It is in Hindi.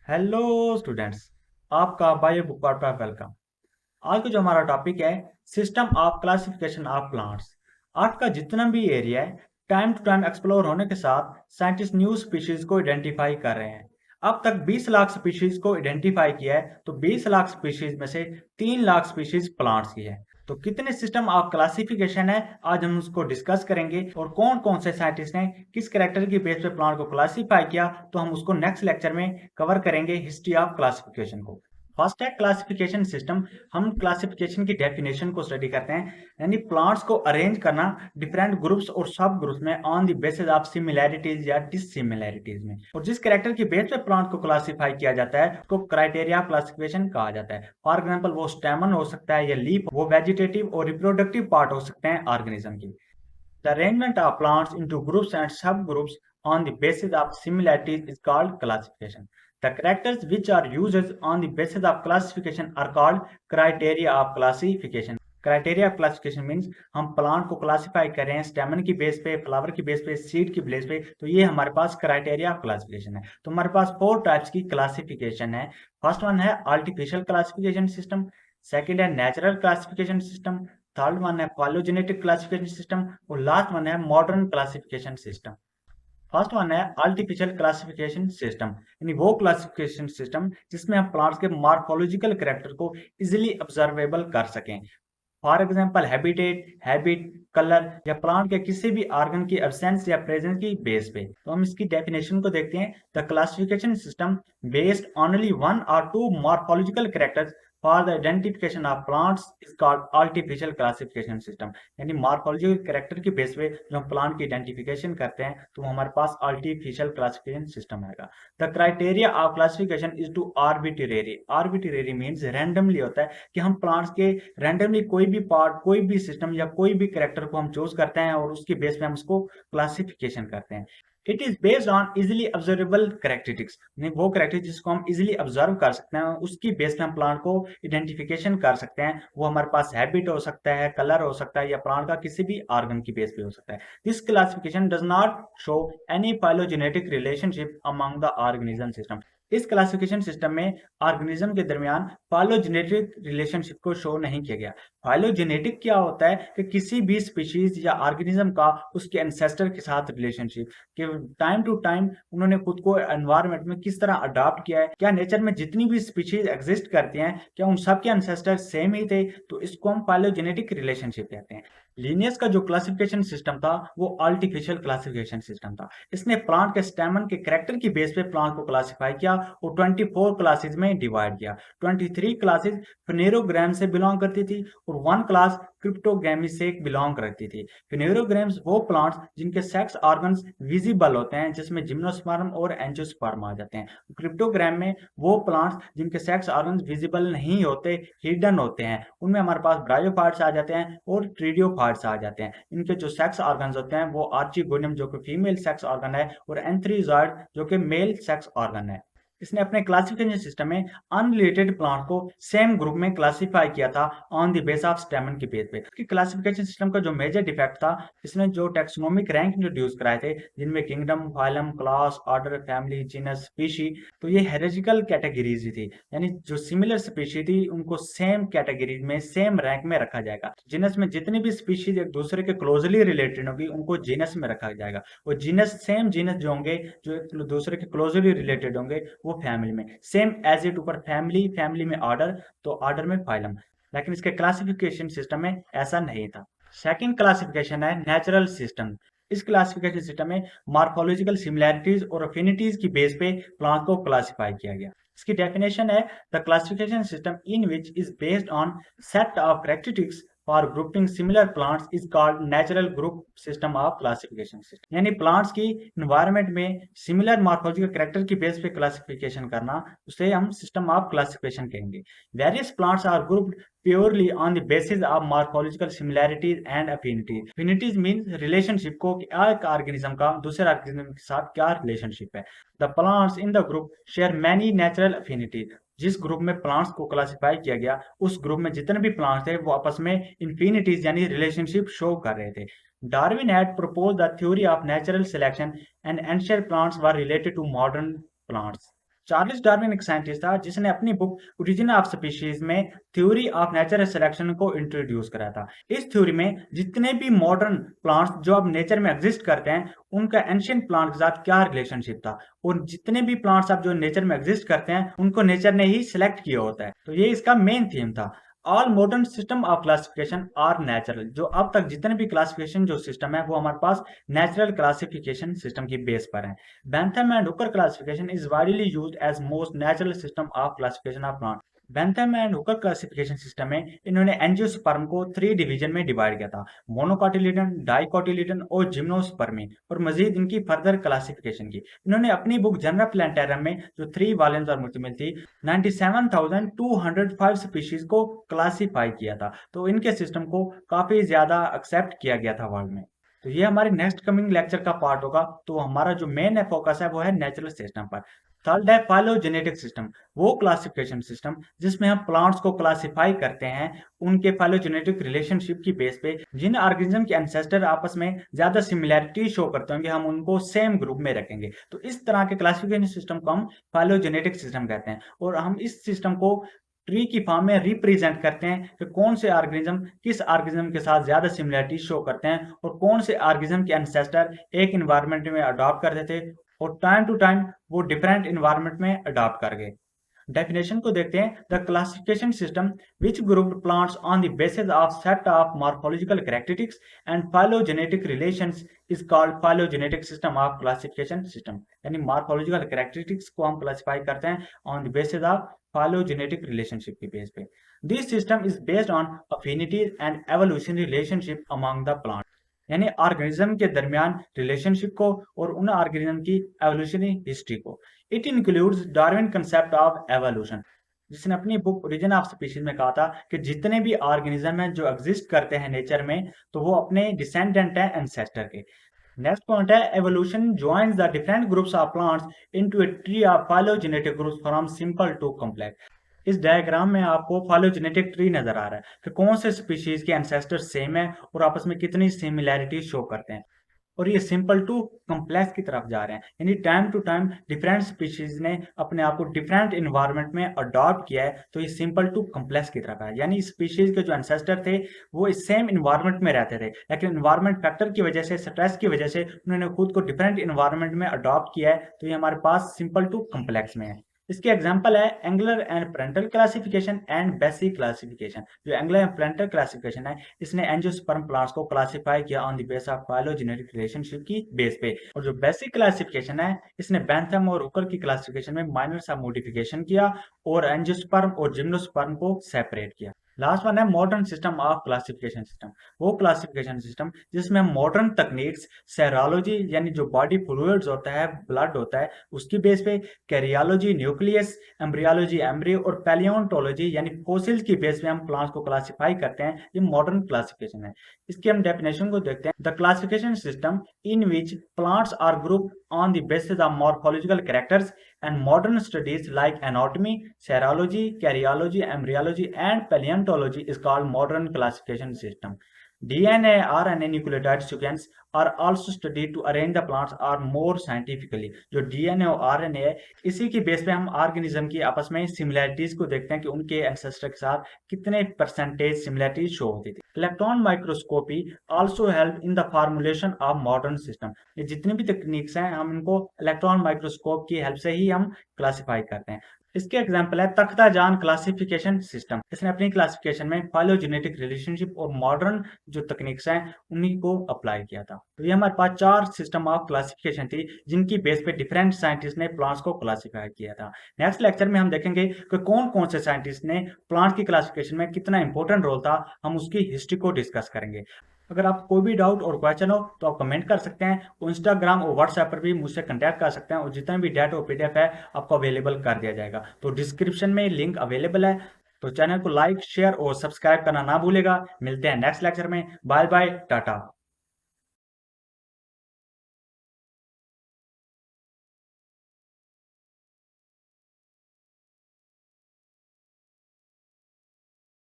हेलो स्टूडेंट्स, आपका बायो बुक पर वेलकम। आज का जो हमारा टॉपिक है system of classification of plants. Earth का जितना भी एरिया है टाइम टू टाइम एक्सप्लोर होने के साथ साइंटिस्ट न्यू स्पीशीज को आइडेंटिफाई कर रहे हैं। अब तक 20 लाख स्पीशीज को आइडेंटिफाई किया है, तो 20 लाख स्पीशीज में से 3 लाख स्पीशीज प्लांट्स की है। तो कितने सिस्टम ऑफ क्लासिफिकेशन है, आज हम उसको डिस्कस करेंगे और कौन कौन से साइंटिस्ट ने किस कैरेक्टर की बेस पे प्लांट को क्लासिफाई किया, तो हम उसको नेक्स्ट लेक्चर में कवर करेंगे हिस्ट्री ऑफ क्लासिफिकेशन को। फर्स्ट है क्लासिफिकेशन सिस्टम। हम क्लासिफिकेशन की डेफिनेशन को स्टडी करते हैं, यानी प्लांट्स को अरेंज करना डिफरेंट ग्रुप्स और सब ग्रुप्स में on the basis of similarities या डिससिमिलैरिटीज में। और जिस कैरेक्टर की बेस पे प्लांट को क्लासिफाई किया जाता है उसको क्राइटेरिया क्लासिफिकेशन कहा जाता है। फॉर एग्जांपल, वो स्टेमन हो सकता है या लीफ, वो वेजिटेटिव और रिप्रोडक्टिव पार्ट हो सकते हैं ऑर्गेनिज्म की। The arrangement of plants into groups and subgroups on the basis of similarities is called classification. The characters which are used on the basis of classification are called criteria of classification. Criteria of classification means हम प्लांट को क्लासिफाई कर रहे हैं स्टेमन की बेस पे, फ्लावर की बेस पे, सीड की बेस पे, तो ये हमारे पास क्राइटेरिया ऑफ क्लासिफिकेशन है। तो हमारे पास 4 टाइप्स की क्लासिफिकेशन है। फर्स्ट वन है आर्टिफिशियल क्लासिफिकेशन सिस्टम, सेकंड है natural classification system, third one है फाइलोजेनेटिक क्लासिफिकेशन सिस्टम और लास्ट वन है modern classification system. First one है आर्टिफिशियल क्लासिफिकेशन सिस्टम, यानी वो क्लासिफिकेशन सिस्टम जिसमें हम प्लांट्स के मॉर्फोलॉजिकल कैरेक्टर को इजीली ऑब्जर्वेबल कर सकें। For example, habitat, habit, colour या प्लांट के किसी भी ऑर्गन की एब्सेंस या प्रेजेंस की बेस पे। तो हम इसकी डेफिनेशन को देखते हैं। The classification system based only one और two morphological characters for the identification of plants is called artificial classification system. यानी मॉर्फोलॉजिकल कैरेक्टर की बेस पे जो हम प्लांट की आइडेंटिफिकेशन करते हैं तो हमारे पास आर्टिफिशियल क्लासिफिकेशन सिस्टम आएगा। The criteria of classification is too arbitrary. Arbitrary means randomly होता है कि हम प्लांट्स के रैंडमली कोई भी पार्ट, कोई भी सिस्टम या कोई भी कैरेक्टर को हम चूज करते हैं और उसकी बेस पे हम उसको क्लासिफिकेशन करते हैं। It is based on easily observable characteristics, वो कैरेक्टर जिसको हम इजिली ऑब्जर्व कर सकते हैं उसकी बेस पे हम प्लांट को आइडेंटिफिकेशन कर सकते हैं। वो हमारे पास हैबिट हो सकता है, कलर हो सकता है या प्लांट का किसी भी ऑर्गन की बेस पे हो सकता है। This classification does not show any phylogenetic relationship among the organism system. इस क्लासिफिकेशन सिस्टम में ऑर्गेनिज्म के दरमियान फाइलोजेनेटिक रिलेशनशिप को शो नहीं किया गया। फाइलोजेनेटिक क्या होता है कि किसी भी स्पीशीज या ऑर्गेनिज्म का उसके एंसेस्टर के साथ रिलेशनशिप, कि टाइम टू टाइम उन्होंने खुद को एनवायरनमेंट में किस तरह अडॉप्ट किया है, क्या नेचर में जितनी भी स्पीशीज एग्जिस्ट करती हैं क्या उन सब के एंसेस्टर सेम ही थे, तो इसको हम फाइलोजेनेटिक रिलेशनशिप कहते हैं। लीनियस का जो क्लासिफिकेशन सिस्टम था वो आर्टिफिशियल क्लासिफिकेशन सिस्टम था। इसने प्लांट के स्टेमन के कैरेक्टर की बेस पे प्लांट को क्लासिफाई किया और 24 क्लासेस में डिवाइड किया। 23 क्लासेस फिनेरोग्राम से बिलोंग करती थी और 1 क्लास क्रिप्टोगैमी से बिलोंग करती थी। फिनेरोग्राम्स वो प्लांट्स जिनके सेक्स ऑर्गन्स विजिबल होते हैं, जिसमें जिम्नोस्पर्म और एंजियोस्पर्म आ जाते हैं। क्रिप्टोग्राम में वो प्लांट्स जिनके सेक्स ऑर्गन्स विजिबल नहीं होते, हिडन होते हैं, उनमें हमारे पास ब्रायोफाइट्स आ जाते हैं और ट्रिडियोफाइट्स आ जाते हैं। इनके जो सेक्स ऑर्गन्स होते हैं वो आर्चिगोनियम जो कि फीमेल सेक्स ऑर्गन है और एंथ्रीजॉइड जो कि मेल सेक्स ऑर्गन है। इसने अपने क्लासिफिकेशन सिस्टम में अनरिलेटेड प्लांट को सेम ग्रुप में क्लासिफाई किया था ऑन द बेस ऑफ स्टेमन की बेस पे। इसकी क्लासिफिकेशन सिस्टम का जो मेजर डिफेक्ट था, इसने जो टैक्सोनॉमिक रैंक इंट्रोड्यूस कराए थे जिनमें kingdom, phylum, class, order, family, genus, species, तो ये हेरेजिकल कैटेगरीज थी, यानी जो सिमिलर स्पीशी थी उनको सेम कैटेगरीज में सेम रैंक में रखा जाएगा। जीनस में जितनी भी स्पीशीज एक दूसरे के क्लोजली रिलेटेड होगी उनको जीनस में रखा जाएगा, और जीनस सेम जीनस जो होंगे जो एक दूसरे के क्लोजली रिलेटेड होंगे वो फैमिली में। सेम एज इट ऊपर फैमिली, फैमिली में ऑर्डर, तो ऑर्डर में फाइलम। लेकिन इसके क्लासिफिकेशन सिस्टम में ऐसा नहीं था। सेकंड क्लासिफिकेशन है नेचुरल सिस्टम। इस क्लासिफिकेशन सिस्टम में मॉर्फोलॉजिकल सिमिलैरिटीज और अफिनिटीज की बेस पे प्लांट को क्लासिफाई किया गया। इसकी डेफिनेशन है the classification system in which is based on set of characteristics for grouping similar plants is called natural group system of classification system. यानी प्लांट्स की एनवायरनमेंट में सिमिलर मॉर्फोलॉजिकल कैरेक्टर की बेस पे क्लासिफिकेशन करना, उसे हम सिस्टम ऑफ क्लासिफिकेशन कहेंगे। Various plants are grouped purely on the basis of morphological similarities and affinities. Affinities means relationship को, एक ऑर्गेनिज्म का दूसरे ऑर्गेनिज्म के साथ क्या रिलेशनशिप है। The plants in the group share many natural affinities. जिस ग्रुप में प्लांट्स को क्लासिफाई किया गया उस ग्रुप में जितने भी प्लांट्स थे वो आपस में इन्फिनिटीज यानी रिलेशनशिप शो कर रहे थे। Darwin had proposed the theory of natural selection and ancient plants were related to modern plants. Charles Darwin एक साइंटिस्ट था जिसने अपनी बुक ओरिजिन ऑफ स्पीशीज में थ्योरी ऑफ नेचुरल सिलेक्शन को इंट्रोड्यूस करा था। इस थ्योरी में जितने भी मॉडर्न प्लांट्स जो अब नेचर में एग्जिस्ट करते हैं उनका एंशिएंट प्लांट के साथ क्या रिलेशनशिप था, और जितने भी प्लांट्स अब जो नेचर में एग्जिस्ट करते हैं उनको नेचर ने ही सिलेक्ट किया होता है। तो ये इसका मेन थीम था। All modern system of classification are natural. जो अब तक जितने भी क्लासिफिकेशन जो सिस्टम है वो हमारे पास नेचुरल क्लासिफिकेशन सिस्टम की बेस पर है। Bentham and Hooker classification is widely used as most natural system of classification of plant. Bentham and Hooker classification system में इन्होंने एंजियोस्पर्म को 3 डिवीजन में डिवाइड किया था, मोनोकॉटिलिडन, डाइकॉटिलिडन और जिम्नोस्पर्मी, और मजीद इनकी फर्दर क्लासिफिकेशन की। इन्होंने अपनी बुक जनरल प्लांटेरम में जो 3 वॉल्यूम्स और मुकम्मल थी 97,205 स्पीशीज को क्लासिफाई किया था। तो इनके सिस्टम को काफी ज्यादा एक्सेप्ट किया गया था वर्ल्ड में। तो ये हमारे नेक्स्ट कमिंग लेक्चर का पार्ट होगा। तो हमारा जो मेन फोकस है वो है नेचुरल सिस्टम पर। थर्ड है फाइलोजेनेटिक सिस्टम, वो क्लासिफिकेशन सिस्टम जिसमें हम प्लांट्स को क्लासिफाई करते हैं उनके फाइलोजेनेटिक रिलेशनशिप की बेस पे। जिन ऑर्गेनिज्म के एंसेस्टर आपस में ज्यादा सिमिलैरिटी शो करते होंगे हम उनको सेम ग्रुप में रखेंगे। तो इस तरह के क्लासिफिकेशन सिस्टम को हम फाइलोजेनेटिक सिस्टम कहते हैं, और हम इस सिस्टम को ट्री की फॉर्म में रिप्रेजेंट करते हैं कि कौन से ऑर्गेनिज्म किस ऑर्गेनिज्म के साथ ज्यादा सिमिलरिटी शो करते हैं और कौन से ऑर्गेनिज्म के एंसेस्टर एक इन्वायरमेंट में अडॉप्ट करते थे और टाइम टू टाइम वो डिफरेंट इन्वायरमेंट में अडॉप्ट कर गए। डेफिनेशन को देखते हैं। The classification system which grouped plants on the basis of set of morphological characteristics and phylogenetic relations is called phylogenetic system of classification system. यानी मॉर्फोलॉजिकल कैरेक्टरिस्टिक्स को हम क्लासिफाई करते हैं on the basis of phylogenetic relationship के बेस पे। This system is based on अफिनिटीज and evolution relationship among the plant. यानी ऑर्गेनिज्म के दरमियान रिलेशनशिप को और उन ऑर्गेनिज्म की एवोल्यूशनरी हिस्ट्री को। It includes Darwin concept of evolution, जिसने अपनी बुक ओरिजिन ऑफ स्पीशीज में कहा था कि जितने भी ऑर्गेनिज्म हैं जो एग्जिस्ट करते हैं नेचर में तो वो अपने डिसेंडेंट हैं एंसेस्टर के। नेक्स्ट पॉइंट है evolution joins the different groups of plants into a tree of phylogenetic groups from simple to complex. इस डायग्राम में आपको फाइलोजेनेटिक ट्री नजर आ रहा है कि कौन से स्पीशीज के एंसेस्टर सेम है और आपस में कितनी सिमिलैरिटी शो करते हैं, और ये सिंपल टू कॉम्प्लेक्स की तरफ जा रहे हैं। यानी time to time different species ने अपने आप को डिफरेंट इन्वायरमेंट में अडॉप्ट किया है, तो ये सिंपल टू कॉम्प्लेक्स की तरफ है। यानी स्पीशीज के जो एंसेस्टर थे वो इस सेम इन्वायरमेंट में रहते थे, लेकिन इन्वायरमेंट फैक्टर की वजह से, स्ट्रेस की वजह से उन्होंने खुद को डिफरेंट इन्वायरमेंट में अडॉप्ट किया है, तो ये हमारे पास सिंपल टू कॉम्प्लेक्स में है। इसके एग्जांपल है angular and parental classification and basic classification. जो एंगुलर एंड पेरेंटल क्लासिफिकेशन है इसने एंजियोस्पर्म प्लांट्स को क्लासिफाई किया on the base of phylogenetic relationship की बेस पे, और जो बेसिक क्लासिफिकेशन है इसने बेंथम और हुकर की क्लासिफिकेशन में माइनर सा मॉडिफिकेशन किया और एंजियोस्पर्म और जिम्नोस्पर्म को सेपरेट किया। लास्ट वन है modern system of classification system, वो क्लासिफिकेशन सिस्टम जिसमें मॉडर्न तकनीक्स सेरोलॉजी यानी जो बॉडी फ्लूइड्स होता है, ब्लड होता है, उसकी बेस पे कैरियोलॉजी न्यूक्लियस, एम्ब्रियोलॉजी एम्ब्रियो और पैलियोंटोलॉजी यानी फोसिल्स की बेस पे हम प्लांट्स को क्लासिफाई करते हैं। ये मॉडर्न क्लासिफिकेशन है। इसकी हम डेफिनेशन को देखते हैं। The classification system in which plants are group on the basis of morphological characters, and modern studies like anatomy, serology, karyology, embryology and paleontology is called modern classification system. DNA, RNA nucleotide sequence are also studied to arrange the plants or more scientifically. जो DNA और RNA है इसी की बेस पे हम ऑर्गेनिज्म की आपस में सिमिलैरिटीज को देखते हैं कि उनके एंसेस्टर के साथ कितने परसेंटेज सिमिलैरिटीज शो होती थी। Electron microscopy also help in the formulation of modern system. ये जितनी भी टेक्निक्स हैं हम इनको इलेक्ट्रॉन माइक्रोस्कोप की हेल्प से ही हम क्लासिफाई करते हैं। इसके एग्जाम्पल है तख्ता जान क्लासिफिकेशन सिस्टम। इसने अपनी क्लासिफिकेशन में फाइलोजेनेटिक रिलेशनशिप और मॉडर्न जो तकनीक्स हैं उन्हीं को अप्लाई किया था। तो ये हमारे पास 4 सिस्टम ऑफ क्लासिफिकेशन थी जिनकी बेस पे डिफरेंट साइंटिस्ट ने प्लांट्स को क्लासिफाई किया था। नेक्स्ट लेक्चर में हम देखेंगे कि कौन कौन से साइंटिस्ट ने प्लांट्स की क्लासिफिकेशन में कितना इंपॉर्टेंट रोल था, हम उसकी हिस्ट्री को डिस्कस करेंगे। अगर आप कोई भी डाउट और क्वेश्चन हो तो आप कमेंट कर सकते हैं, इंस्टाग्राम और व्हाट्सएप पर भी मुझसे कांटेक्ट कर सकते हैं, और जितना भी डाटा और पीडीएफ है आपको अवेलेबल कर दिया जाएगा। तो डिस्क्रिप्शन में लिंक अवेलेबल है। तो चैनल को लाइक, शेयर और सब्सक्राइब करना ना भूलेगा। मिलते हैं नेक्स्ट लेक्चर में। Bye bye, Tata.